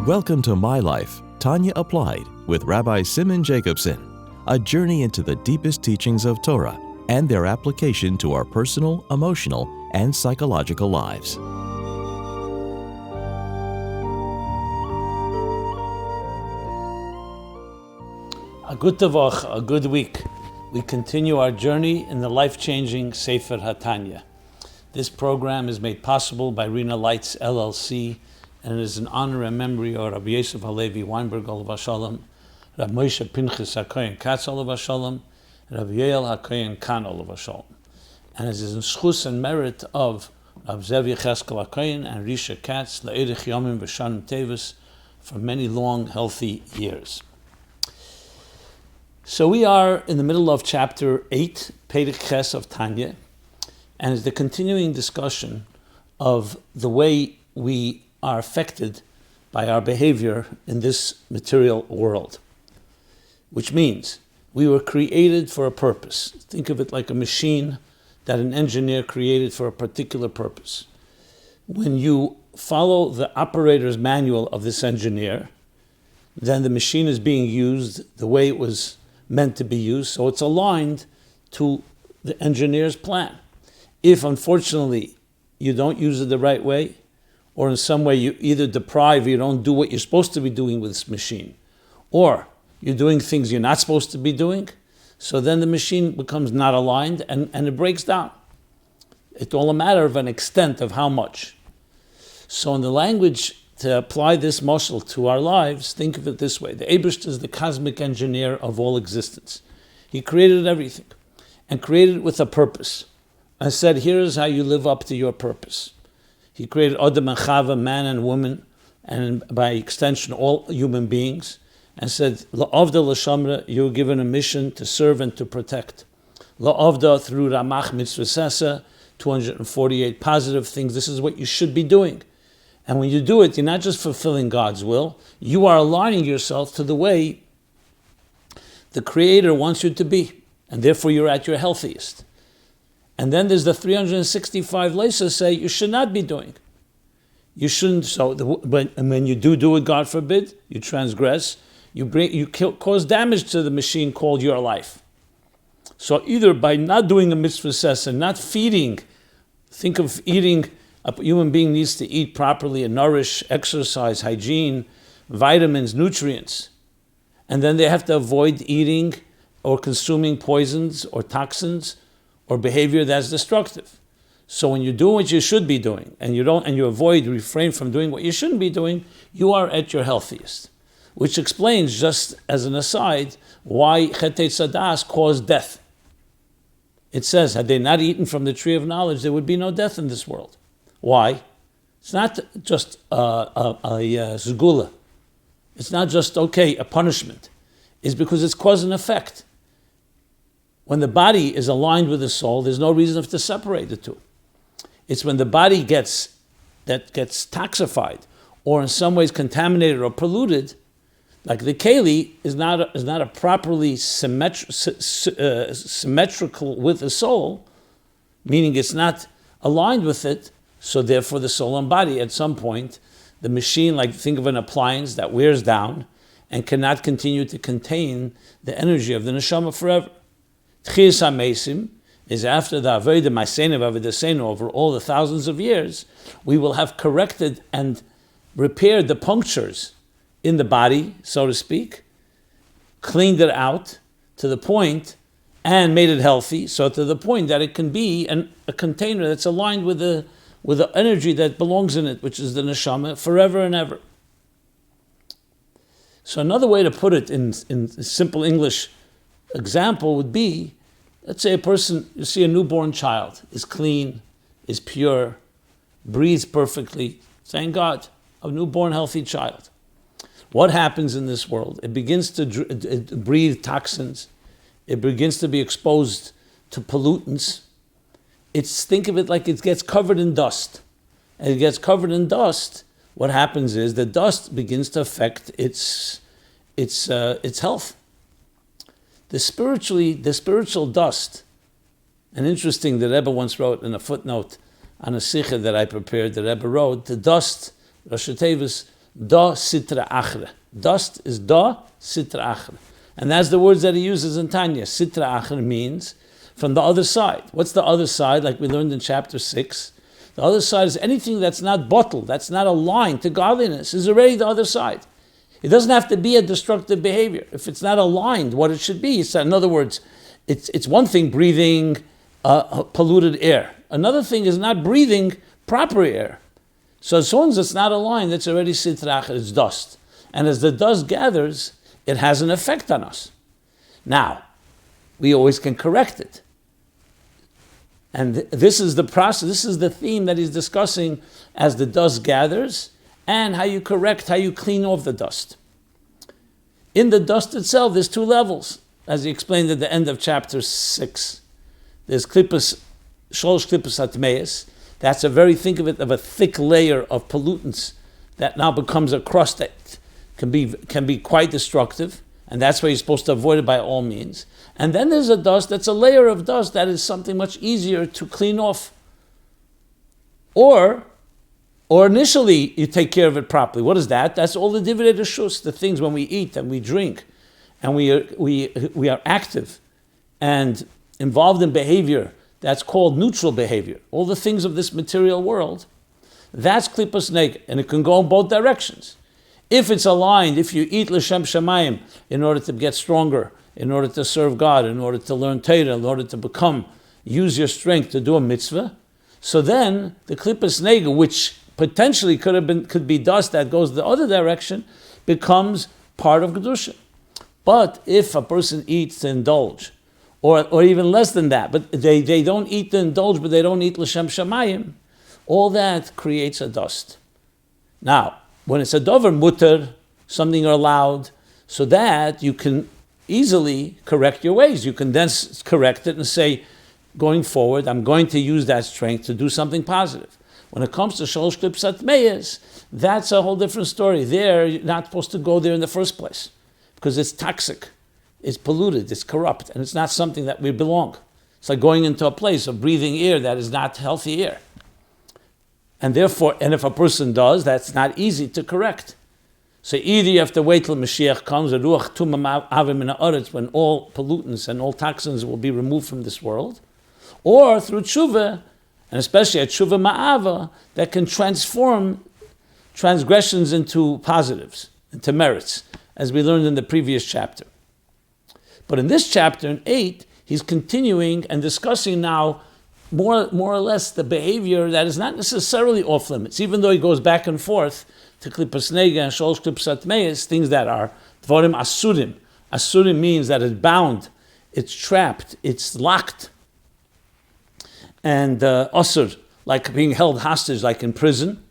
Welcome to My Life, Tanya Applied, with Rabbi Simon Jacobson, a journey into the deepest teachings of Torah and their application to our personal, emotional, and psychological lives. A good tavach, a good week. We continue our journey in the life-changing Sefer HaTanya. This program is made possible by Rena Lights LLC, and it is in honor and memory of Rabbi Yosef Halevi Weinberg Olav Hashalom, Rabbi Moshe Pinchas HaKohen Katz Olav Hashalom, Rabbi Yael HaKohen Khan Olav Hashalom. And it is in schus and merit of Rabbi Zev Yecheskel HaKohen and Risha Katz, La'erich Yomim V'Shanim Tevis, for many long, healthy years. So we are in the middle of chapter 8, Perek Ches of Tanya, and it's the continuing discussion of the way we are affected by our behavior in this material world. Which means we were created for a purpose. Think of it like a machine that an engineer created for a particular purpose. When you follow the operator's manual of this engineer, then the machine is being used the way it was meant to be used, so it's aligned to the engineer's plan. If, unfortunately, you don't use it the right way, or in some way you either deprive, you don't do what you're supposed to be doing with this machine, or you're doing things you're not supposed to be doing, so then the machine becomes not aligned and it breaks down. It's all a matter of an extent of how much. So in the language, to apply this mashal to our lives, think of it this way. The Eibishter is the cosmic engineer of all existence. He created everything and created it with a purpose. And said, here's how you live up to your purpose. He created Adam and Chava, man and woman, and by extension all human beings, and said, La'avda l'shamra, you were given a mission to serve and to protect. La'avda through Ramach Mitzvah 248 positive things. This is what you should be doing. And when you do it, you're not just fulfilling God's will, you are aligning yourself to the way the Creator wants you to be. And therefore you're at your healthiest. And then there's the 365 lesas say you should not be doing. You shouldn't. So when you do it, God forbid, you transgress. You cause damage to the machine called your life. So either by not doing a mitzvah and not feeding, think of eating. A human being needs to eat properly and nourish, exercise, hygiene, vitamins, nutrients, and then they have to avoid eating or consuming poisons or toxins or behavior that's destructive. So when you do what you should be doing, and you refrain from doing what you shouldn't be doing, you are at your healthiest. Which explains, just as an aside, why Chetei Tzadas caused death. It says, had they not eaten from the tree of knowledge, there would be no death in this world. Why? It's not just a zgula. It's not just, a punishment. It's because it's cause and effect. When the body is aligned with the soul, there's no reason to separate the two. It's when the body gets toxified or in some ways contaminated or polluted, like the keli is not a properly symmetrical with the soul, meaning it's not aligned with it, so therefore the soul and body at some point, the machine, like think of an appliance that wears down and cannot continue to contain the energy of the neshama forever. Tchias HaMesim is after the Avodah Maseinu Avodah over all the thousands of years, we will have corrected and repaired the punctures in the body, so to speak, cleaned it out to the point and made it healthy, so to the point that it can be a container that's aligned with the energy that belongs in it, which is the neshama, forever and ever. So another way to put it in simple English example would be, let's say you see a newborn child, is clean, is pure, breathes perfectly, thank God, a newborn healthy child. What happens in this world? It begins to breathe toxins, it begins to be exposed to pollutants. Think of it like it gets covered in dust. And it gets covered in dust, what happens is the dust begins to affect its health. The spiritual dust, and interesting, the Rebbe once wrote in a footnote on a sikha that I prepared, the Rebbe wrote, the dust, Rosh Tevis, Da sitra achre. Dust is da sitra achre. And that's the words that he uses in Tanya. Sitra achre means from the other side. What's the other side? Like we learned in chapter 6. The other side is anything that's not bottled, that's not aligned to godliness, is already the other side. It doesn't have to be a destructive behavior. If it's not aligned, what it should be. In other words, it's one thing breathing polluted air. Another thing is not breathing proper air. So as soon as it's not aligned, it's already sitrach, it's dust. And as the dust gathers, it has an effect on us. Now, we always can correct it. And this is the process, this is the theme that he's discussing as the dust gathers, and how you correct, how you clean off the dust. In the dust itself, there's two levels, as he explained at the end of chapter 6. There's sholosh klippas atmeis. That's think of it, of a thick layer of pollutants that now becomes a crust that can be quite destructive, and that's why you're supposed to avoid it by all means. And then there's a dust that's a layer of dust that is something much easier to clean off. Or initially you take care of it properly. What is that? That's all the divided shus, the things when we eat and we drink and we are active and involved in behavior that's called neutral behavior. All the things of this material world, that's klippas nega, and it can go in both directions. If it's aligned, if you eat l'shem shamayim in order to get stronger, in order to serve God, in order to learn Torah, in order to use your strength to do a mitzvah, so then the klippas nega, which potentially could be dust that goes the other direction, becomes part of kedusha. But if a person eats to indulge, or even less than that, but they don't eat to indulge, but they don't eat l'shem shamayim, all that creates a dust. Now, when it's a dover mutter, something you're allowed, so that you can easily correct your ways. You can then correct it and say, going forward, I'm going to use that strength to do something positive. When it comes to sholosh klippas atmeis, that's a whole different story. There, you're not supposed to go there in the first place because it's toxic, it's polluted, it's corrupt, and it's not something that we belong. It's like going into a place of breathing air that is not healthy air. And therefore, and if a person does, that's not easy to correct. So either you have to wait till Mashiach comes, when all pollutants and all toxins will be removed from this world, or through tshuva, and especially a tshuva ma'ava, that can transform transgressions into positives, into merits, as we learned in the previous chapter. But in this chapter, in 8, he's continuing and discussing now more or less the behavior that is not necessarily off limits, even though he goes back and forth to klippas nega and sholosh klippas atmeis, things that are dvarim asurim. Asurim means that it's bound, it's trapped, it's locked. And asur, like being held hostage, like in prison,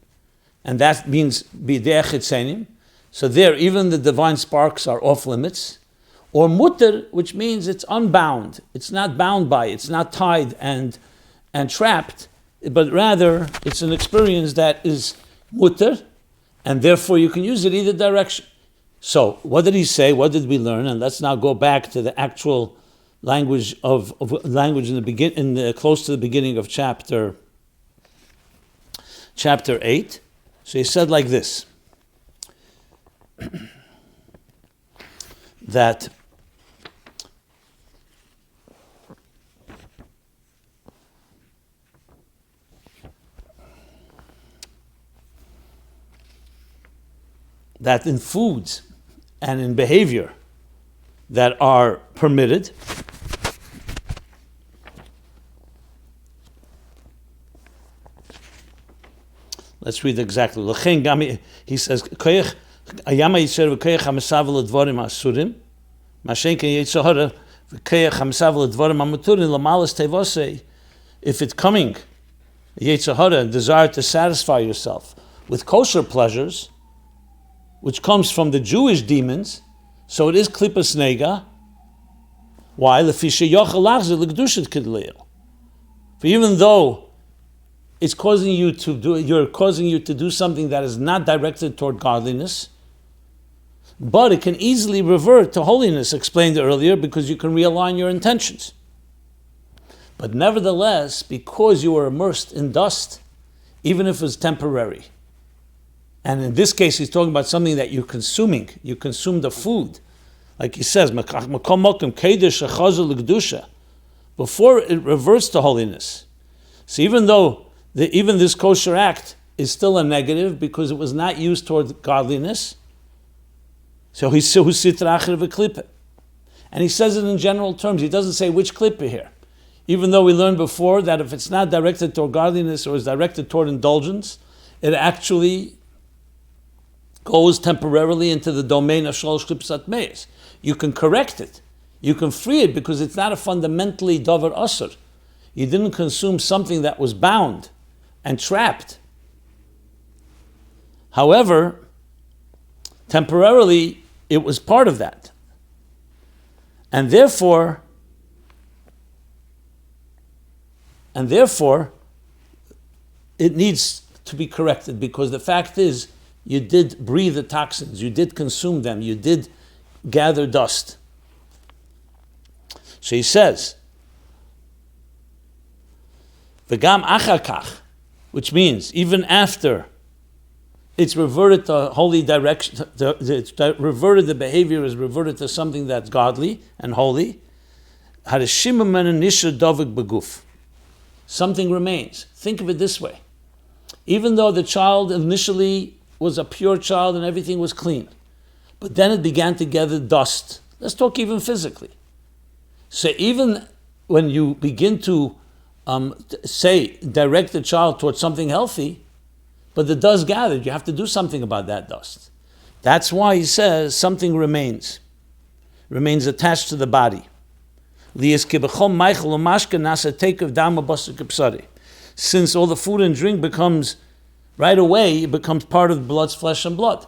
and that means bidei chitzenim. So there, even the divine sparks are off limits. Or mutter, which means it's unbound, it's not bound by, it's not tied and trapped, but rather it's an experience that is mutter, and therefore you can use it either direction. So what did he say? What did we learn? And let's now go back to the actual language of language in the close to the beginning of chapter 8. So he said like this, that in foods and in behavior that are permitted, let's read exactly. He says, if it's coming, Yetzer Hara, desire to satisfy yourself with kosher pleasures, which comes from the Jewish demons, so it is klippas nega. Why? For even though it's causing you to do something that is not directed toward godliness, but it can easily revert to holiness, explained earlier, because you can realign your intentions. But nevertheless, because you are immersed in dust, even if it's temporary, And in this case, he's talking about something that you're consuming. You consume the food. Like he says, before it reverts to holiness. So even though even this kosher act is still a negative because it was not used toward godliness, so he's sitra acher v'klippe. And he says it in general terms. He doesn't say which klippe here. Even though we learned before that if it's not directed toward godliness or is directed toward indulgence, it actually goes temporarily into the domain of shalosh klippos atmeis. You can correct it. You can free it because it's not a fundamentally davar asur. You didn't consume something that was bound and trapped. However, temporarily, it was part of that. And therefore, it needs to be corrected because the fact is, you did breathe the toxins, you did consume them, you did gather dust. So he says, V'gam achakach, which means even after it's reverted to holy direction, the behavior is reverted to something that's godly and holy, something remains. Think of it this way. Even though the child initially was a pure child and everything was clean, but then it began to gather dust. Let's talk even physically. So even when you begin to direct the child towards something healthy, but the dust gathered, you have to do something about that dust. That's why he says something remains attached to the body. Since all the food and drink becomes, right away, it becomes part of blood's flesh and blood.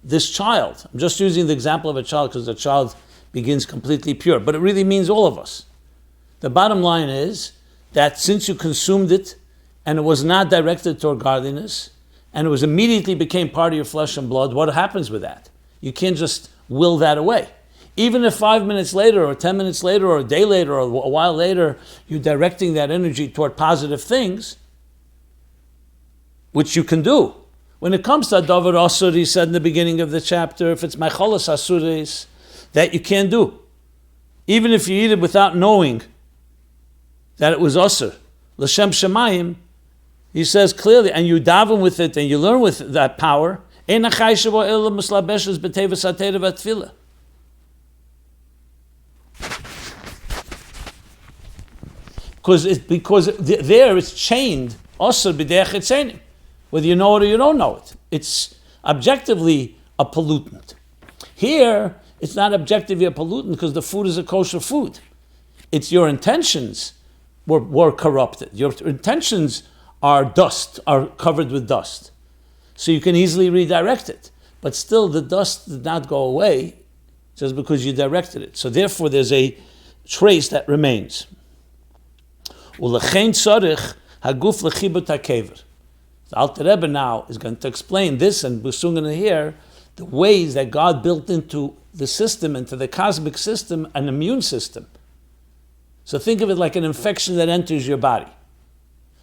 This child, I'm just using the example of a child because the child begins completely pure, but it really means all of us. The bottom line is that since you consumed it and it was not directed toward godliness and it was immediately became part of your flesh and blood, what happens with that? You can't just will that away. Even if 5 minutes later or 10 minutes later or a day later or a while later, you're directing that energy toward positive things, which you can do. When it comes to Davar Asur, he said in the beginning of the chapter, if it's Mecholos Asuris, that you can't do. Even if you eat it without knowing that it was Asur. L'shem Shemayim, he says clearly, and you daven with it and you learn with that power, because there it's chained, Asur b'derech etzenim. Whether you know it or you don't know it. It's objectively a pollutant. Here, it's not objectively a pollutant because the food is a kosher food. It's your intentions were corrupted. Your intentions are covered with dust. So you can easily redirect it. But still, the dust did not go away just because you directed it. So therefore, there's a trace that remains. The Alter Rebbe now is going to explain this, and we're soon going to hear the ways that God built into the system, into the cosmic system, an immune system. So think of it like an infection that enters your body.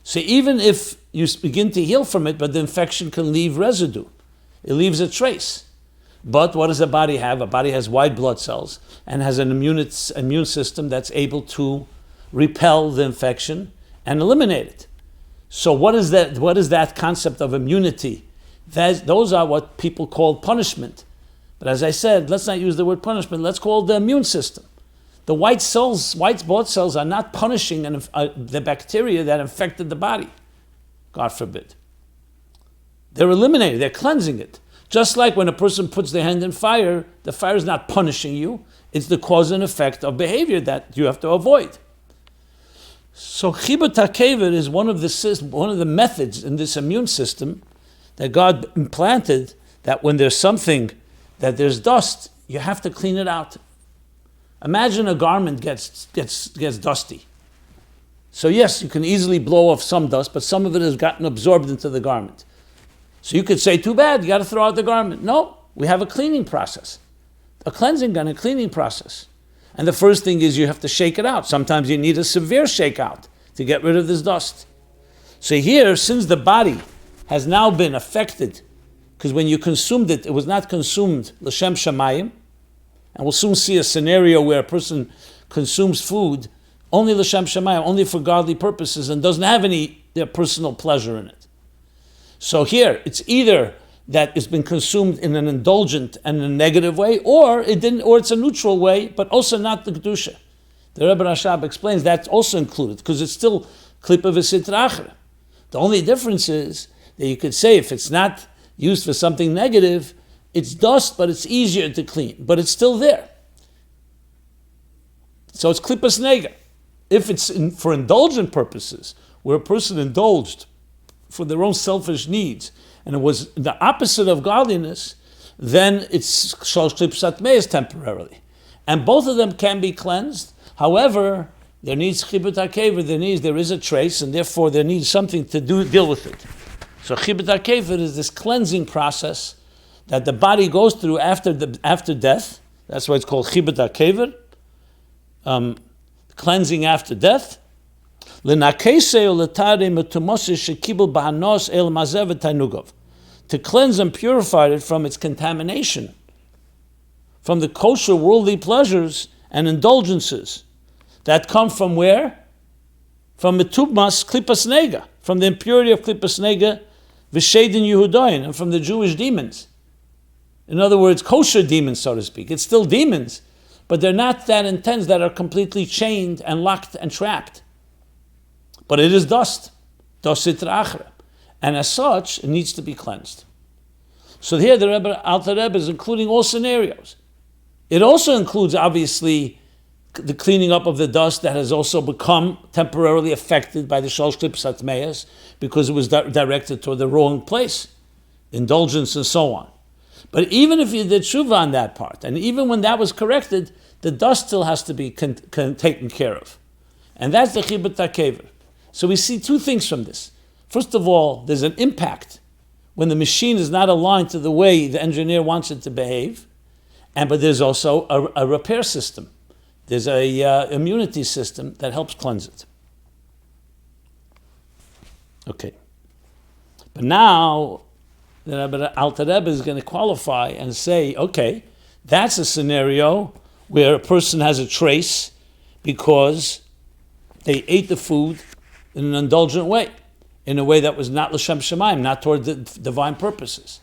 So even if you begin to heal from it, but the infection can leave residue. It leaves a trace. But what does a body have? A body has white blood cells and has an immune system that's able to repel the infection and eliminate it. So what is that? What is that concept of immunity? Those are what people call punishment. But as I said, let's not use the word punishment. Let's call it the immune system. The white blood cells are not punishing the bacteria that infected the body. God forbid. They're eliminating. They're cleansing it. Just like when a person puts their hand in fire, the fire is not punishing you. It's the cause and effect of behavior that you have to avoid. So chibut hakever is one of the methods in this immune system that God implanted, that when there's something, that there's dust, you have to clean it out. Imagine a garment gets dusty. So yes, you can easily blow off some dust, but some of it has gotten absorbed into the garment. So you could say, too bad, you got to throw out the garment. No, we have a cleaning process, a cleansing and a cleaning process. And the first thing is you have to shake it out. Sometimes you need a severe shakeout to get rid of this dust. So here, since the body has now been affected Because when you consumed it, it was not consumed l'shem shamayim, and we'll soon see a scenario where a person consumes food only l'shem shamayim, only for godly purposes, and doesn't have any their personal pleasure in it. So here, it's either that it's been consumed in an indulgent and in a negative way, or it didn't, or it's a neutral way, but also not the kedusha. The Rebbe Rashab explains that's also included because it's still klipa v'sitra achra. The only difference is that you could say if it's not used for something negative, it's dust, but it's easier to clean, but it's still there. So it's klipas nega. If it's for indulgent purposes, where a person indulged for their own selfish needs, and it was the opposite of godliness, then it's shalosh klipsat meis temporarily. And both of them can be cleansed. However, there needs chibut hakever, there is a trace, and therefore there needs something to deal with it. So chibut hakever is this cleansing process that the body goes through after death. That's why it's called chibut hakever, cleansing after death. To cleanse and purify it from its contamination, from the kosher worldly pleasures and indulgences that come from where? From metubmas klipas nega, from the impurity of klipas nega, v'shedin Yehudayin, and from the Jewish demons. In other words, kosher demons, so to speak. It's still demons, but they're not that intense, that are completely chained and locked and trapped. But it is dust sitra achra, and as such, it needs to be cleansed. So here the Alter Rebbe is including all scenarios. It also includes, obviously, the cleaning up of the dust that has also become temporarily affected by the shalosh klipsat meis because it was directed toward the wrong place, indulgence and so on. But even if you did tshuva on that part, and even when that was corrected, the dust still has to be taken care of. And that's the chibut hakever. So we see two things from this. First of all, there's an impact when the machine is not aligned to the way the engineer wants it to behave, but there's also a repair system. There's a immunity system that helps cleanse it. Okay. But now, the Alter Rebbe is going to qualify and say, okay, that's a scenario where a person has a trace because they ate the food in an indulgent way, in a way that was not l'shem shamayim, not toward the divine purposes.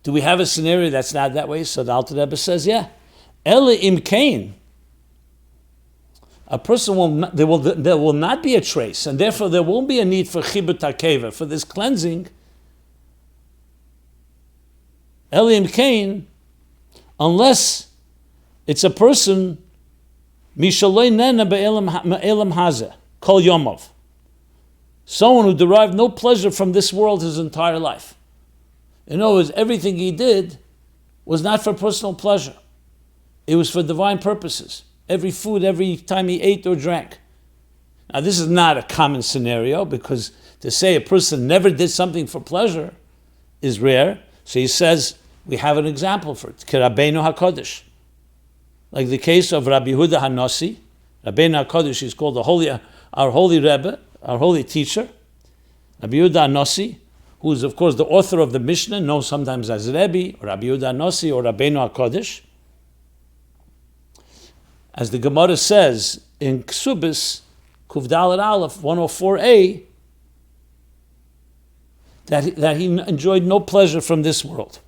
Do we have a scenario that's not that way? So the Alter Rebbe says, yeah. Ele im kain, a person there will not be a trace, and therefore there won't be a need for chibut hakever, for this cleansing. Ele im kain, unless it's a person mishaloi nena be'elam hazeh kol yomov, someone who derived no pleasure from this world his entire life. In other words, everything he did was not for personal pleasure. It was for divine purposes. Every food, every time he ate or drank. Now, this is not a common scenario because to say a person never did something for pleasure is rare. So he says, we have an example for it. Rabbeinu HaKodesh. Like the case of Rabbi Yehuda HaNasi. Rabbeinu HaKodesh is called our holy Rebbe, our holy teacher, Rabbi Yehuda HaNasi, who is, of course, the author of the Mishnah, known sometimes as Rebbe, or Rabbi Yehuda HaNasi, or Rabbeinu HaKodesh. As the Gemara says in Ksubis, Kuf Dalet Aleph, 104a, that he enjoyed no pleasure from this world.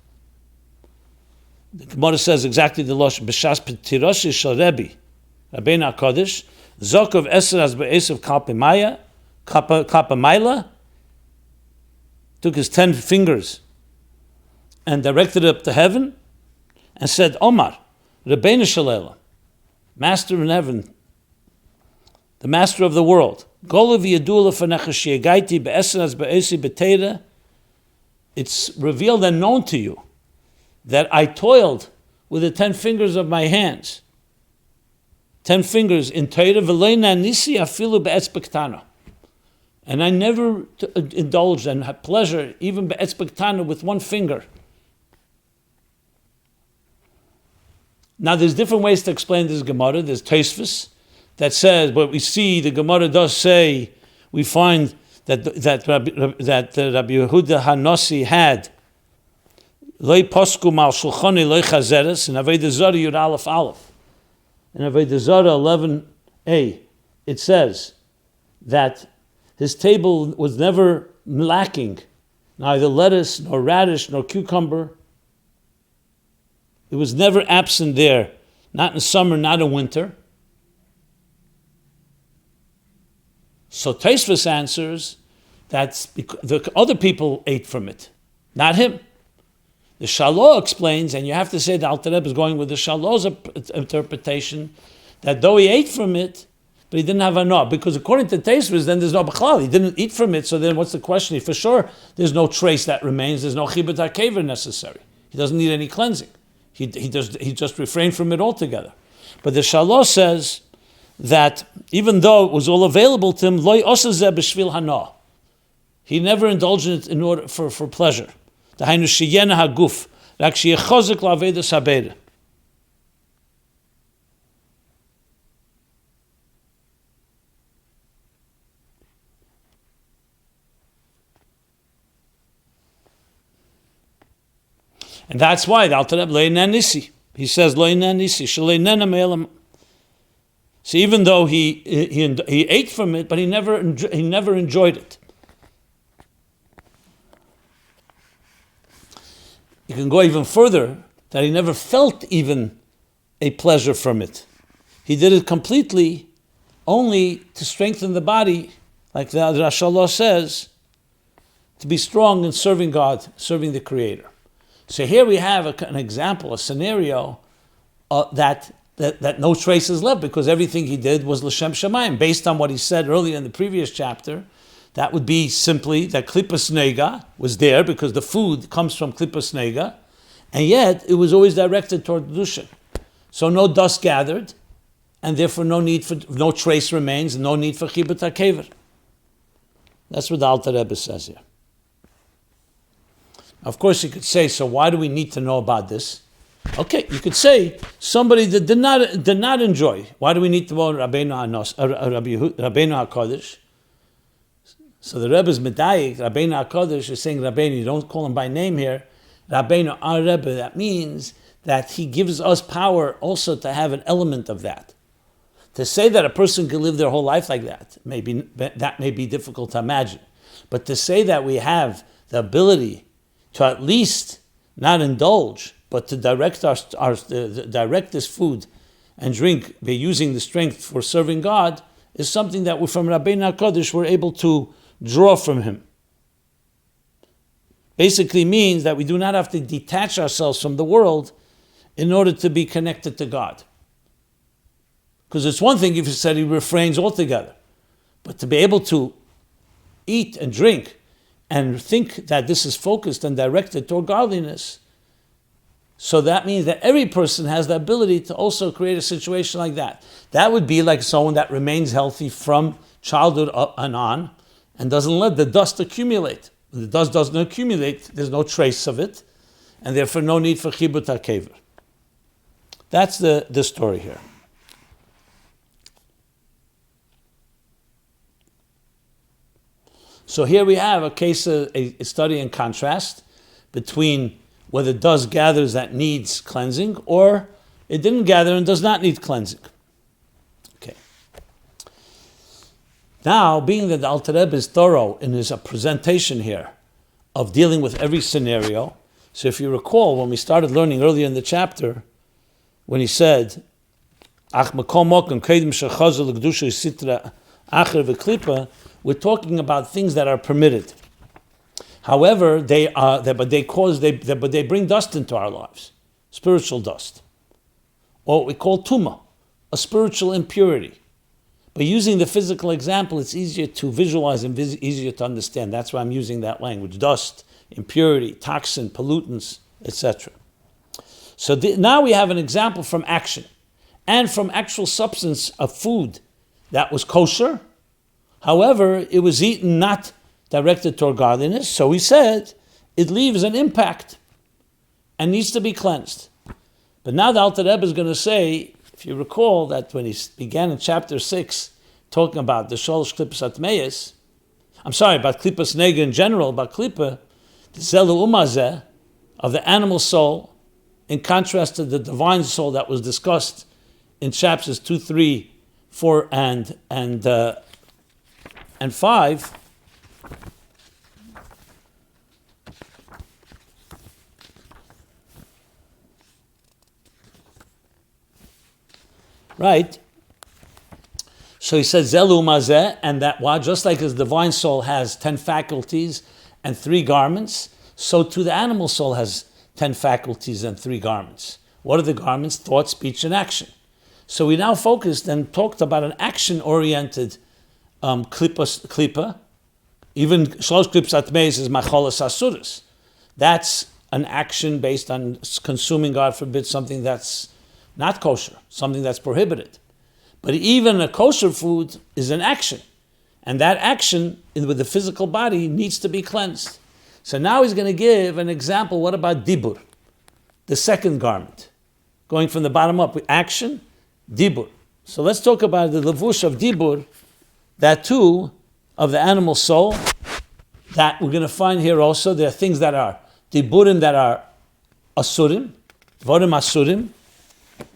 The Gemara says exactly the Losh, B'shas P'tiroshi Shal Rebbe, Rabbeinu HaKodesh, Zokov Eser as Be'esav Kappa Maila, took his 10 fingers and directed it up to heaven and said, Omar, Rabbeinu Shalala, Master in heaven, the Master of the world, it's revealed and known to you that I toiled with the 10 fingers of my hands, 10 fingers in Torah, and I never indulged and had pleasure, even be'etzbektana, with one finger. Now, there's different ways to explain this Gemara. There's Tosfos that says, but we see the Gemara does say, we find that Rabbi Yehuda HaNasi had Loi posku mal shulchani loi chazeres, in Avodah Zarah Yud Aleph Aleph. In Avodah Zarah 11a, it says that his table was never lacking, neither lettuce, nor radish, nor cucumber. It was never absent there, not in summer, not in winter. So Tosfos answers that the other people ate from it, not him. The Shaloh explains, and you have to say the Alter Rebbe is going with the Shaloh's interpretation, that though he ate from it, but he didn't have enough. Because according to Tosfos, then there's no B'chlal. He didn't eat from it, so then what's the question? For sure, there's no trace that remains. There's no Chibut HaKever necessary. He doesn't need any cleansing. He just refrained from it altogether. But the Shaloh says that even though it was all available to him, Loi osazeh b'shvil hana. He never indulged in it in order for pleasure. Dahainu sheyena haguf, rak sheyechozik la'avedas habeirah. And that's why the Alter Rebbe lo'inen nisi. He says lo'inen nisi sheleinen me'elam. So even though he ate from it, but he never enjoyed it. You can go even further, that he never felt even a pleasure from it. He did it completely only to strengthen the body, like the Shaloh says, to be strong in serving God, serving the Creator. So here we have an example, a scenario that no trace is left, because everything he did was l'shem shamayim. Based on what he said earlier in the previous chapter, that would be simply that klippas nega was there because the food comes from klippas nega, and yet it was always directed toward kedusha. So no dust gathered, and therefore no trace remains, and no need for chibut hakever. That's what the Alter Rebbe says here. Of course, you could say, so why do we need to know about this? Okay, you could say somebody that did not enjoy. Why do we need to know Rabbeinu HaKadosh? So the Rebbe's medayik, Rabbeinu HaKadosh, is saying Rabbeinu. You don't call him by name here. Rabbeinu, our Rebbe. That means that he gives us power also to have an element of that. To say that a person can live their whole life like that may be difficult to imagine. But to say that we have the ability to at least not indulge, but to direct direct this food and drink by using the strength for serving God, is something that we from Rabbeinu HaKadosh we're able to draw from him. Basically means that we do not have to detach ourselves from the world in order to be connected to God. Because it's one thing if you said he refrains altogether, but to be able to eat and drink and think that this is focused and directed toward godliness, so that means that every person has the ability to also create a situation like that. That would be like someone that remains healthy from childhood up and on, and doesn't let the dust accumulate. When the dust doesn't accumulate, there's no trace of it, and therefore no need for chibut hakever. That's the story here. So here we have a case, a study in contrast between whether dust gathers that needs cleansing, or it didn't gather and does not need cleansing. Okay. Now, being that the Alter Rebbe is thorough in his presentation here of dealing with every scenario, so if you recall, when we started learning earlier in the chapter, when he said, we're talking about things that are permitted. However, they bring dust into our lives, spiritual dust, or what we call tumah, a spiritual impurity. But using the physical example, it's easier to visualize and easier to understand. That's why I'm using that language: dust, impurity, toxin, pollutants, etc. So now we have an example from action and from actual substance of food that was kosher. However, it was eaten not directed toward godliness, so he said it leaves an impact and needs to be cleansed. But now the Alter Rebbe is going to say, if you recall that when he began in chapter 6, talking about the Sholosh Klippas Atmeis, about Klippas Nega in general, about Klippa, the Zelu Umazeh, of the animal soul, in contrast to the divine soul that was discussed in chapters 2, 3, 4, and 5. Right? So he said, Zelu mazeh, and that just like his divine soul has 10 faculties and 3 garments, so too the animal soul has 10 faculties and 3 garments. What are the garments? Thought, speech, and action. So we now focused and talked about an action-oriented klipa. Even shlosh klips atmeis is macholas asuras. That's an action based on consuming, God forbid, something that's not kosher, something that's prohibited. But even a kosher food is an action. And that action with the physical body needs to be cleansed. So now he's going to give an example. What about dibur? The second garment. Going from the bottom up, action, dibur. So let's talk about the levush of dibur, that too, of the animal soul, that we're going to find here also. There are things that are diburim that are asurim, dvarim asurim,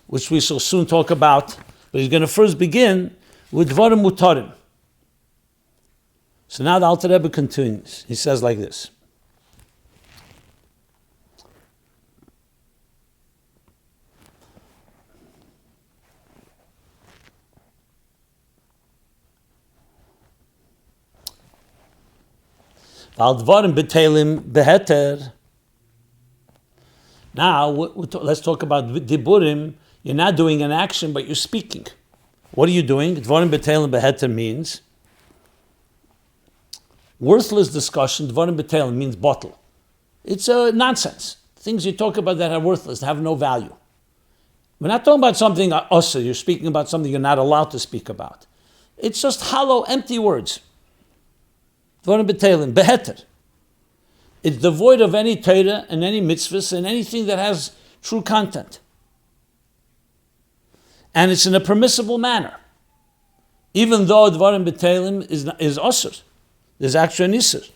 which we shall soon talk about. But he's going to first begin with dvarim mutarim. So now the Alter Rebbe continues. He says like this. Now, let's talk about diburim. You're not doing an action, but you're speaking. What are you doing? Dvarim b'telim beheter means worthless discussion. Dvarim b'telim means bottle. It's nonsense. Things you talk about that are worthless, have no value. We're not talking about something also. You're speaking about something you're not allowed to speak about. It's just hollow, empty words. Dvarim b'telim beheter. It's devoid of any Torah and any mitzvahs and anything that has true content. And it's in a permissible manner. Even though dvarim b'telim is osur. There's actually an isur.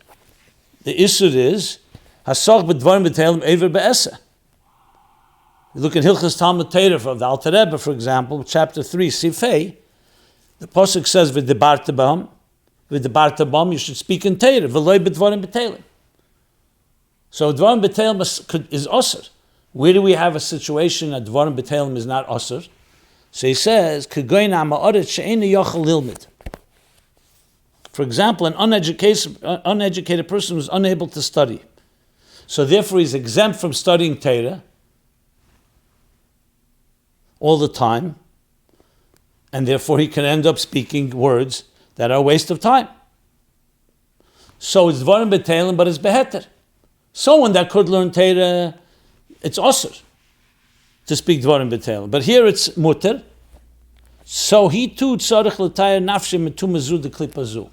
The isur is hasach b'dvarim b'telim ever be'eseh. You look at Hilchas Talmud Torah of the Alter Rebbe, for example, chapter 3, Sifei, the pasuk says v'debarta b'ham, you should speak in Torah, v'loi b'dvarim b'telim. So dvarim b'telim is osur. Where do we have a situation that dvarim b'telim is not osur? So he says, for example, an uneducated person who's unable to study. So therefore he's exempt from studying Torah all the time, and therefore he can end up speaking words that are a waste of time. So it's dvarim b'telim, but it's beheter. Someone that could learn Torah, it's osur to speak dvarim b'telim. But here it's muter. So he too tzarich l'tayir nafshe mitum mezu de klipazu.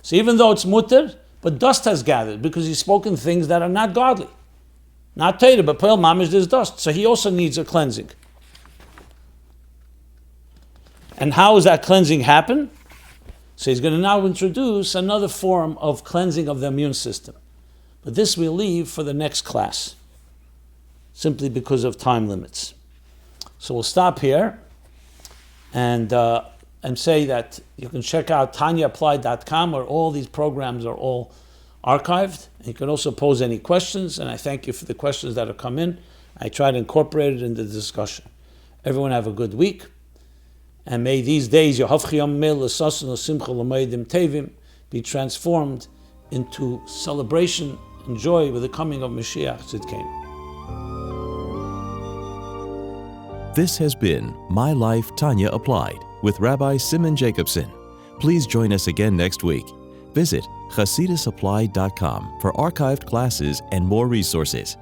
So even though it's muter, but dust has gathered because he's spoken things that are not godly. Not Torah, but Pearl Mamish, there's dust. So he also needs a cleansing. And how does that cleansing happen? So he's going to now introduce another form of cleansing of the immune system. But this we'll leave for the next class, simply because of time limits. So we'll stop here and say that you can check out TanyaApplied.com, where all these programs are all archived. And you can also pose any questions, and I thank you for the questions that have come in. I try to incorporate it into the discussion. Everyone have a good week, and may these days be transformed into celebration and joy with the coming of Mashiach Tzidkenu. This has been My Life, Tanya Applied with Rabbi Simon Jacobson. Please join us again next week. Visit ChasidusApplied.com for archived classes and more resources.